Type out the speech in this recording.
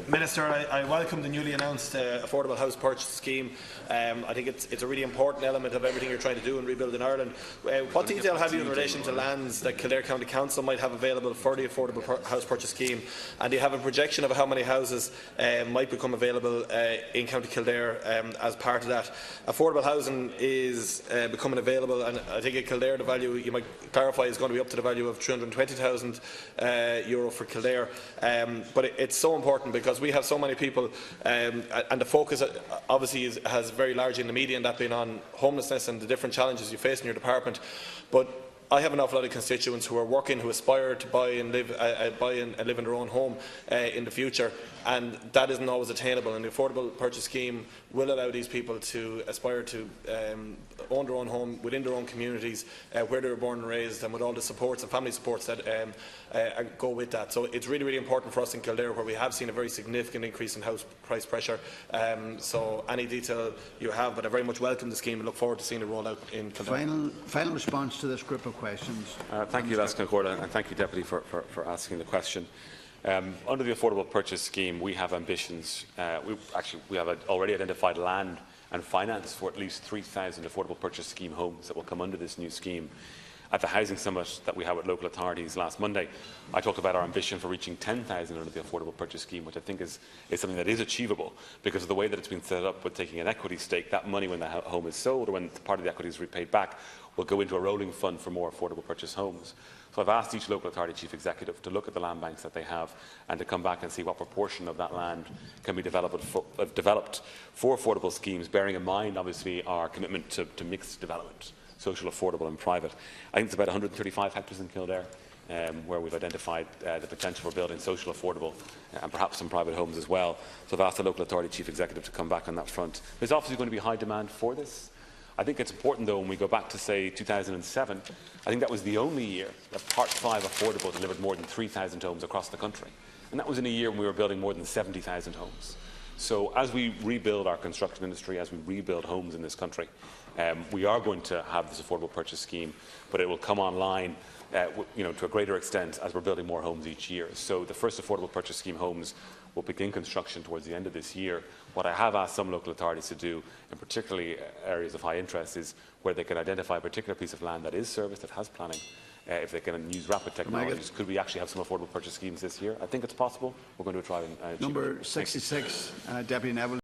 Minister, I welcome the newly announced affordable house purchase scheme. I think it's a really important element of everything you're trying to do in rebuilding Ireland. What detail have you in relation to lands that Kildare County Council might have available for the affordable house purchase scheme? And do you have a projection of how many houses might become available in County Kildare as part of that? Affordable housing is becoming available, and I think at Kildare the value, you might clarify, is going to be up to the value of €320,000 for Kildare. But it's so important because we have so many people, and the focus obviously has very largely in the media, and that being on homelessness and the different challenges you face in your department. But I have an awful lot of constituents who are working, who aspire to buy and live in their own home in the future, and that isn't always attainable. And the affordable purchase scheme will allow these people to aspire to own their own home within their own communities where they were born and raised, and with all the supports and family supports that go with that. So it's really, really important for us in Kildare, where we have seen a very significant increase in house price pressure. So any detail you have, but I very much welcome the scheme and look forward to seeing it roll out in Kildare. Final response to this group of questions. Thank you, Lásca Corda, and thank you, Deputy, for asking the question. Under the affordable purchase scheme, we have ambitions. We have already identified land and finance for at least 3,000 affordable purchase scheme homes that will come under this new scheme. At the Housing Summit that we had with local authorities last Monday, I talked about our ambition for reaching 10,000 under the affordable purchase scheme, which I think is something that is achievable because of the way that it's been set up with taking an equity stake. That money, when the home is sold or when part of the equity is repaid back, will go into a rolling fund for more affordable purchase homes. So I've asked each local authority chief executive to look at the land banks that they have and to come back and see what proportion of that land can be developed for affordable schemes, bearing in mind, obviously, our commitment to mixed development, social, affordable and private. I think it's about 135 hectares in Kildare, where we've identified the potential for building social, affordable and perhaps some private homes as well. So I've asked the local authority chief executive to come back on that front. There's obviously going to be high demand for this. I think it's important, though, when we go back to, say, 2007, I think that was the only year that Part 5 Affordable delivered more than 3,000 homes across the country. And that was in a year when we were building more than 70,000 homes. So as we rebuild our construction industry, as we rebuild homes in this country, we are going to have this affordable purchase scheme, but it will come online to a greater extent as we're building more homes each year. So the first affordable purchase scheme homes will begin construction towards the end of this year. What I have asked some local authorities to do, in particularly areas of high interest, is where they can identify a particular piece of land that is serviced, that has planning. If they can use rapid technologies, could we actually have some affordable purchase schemes this year? I think it's possible. We're going to try and Number 66, Deputy Neville.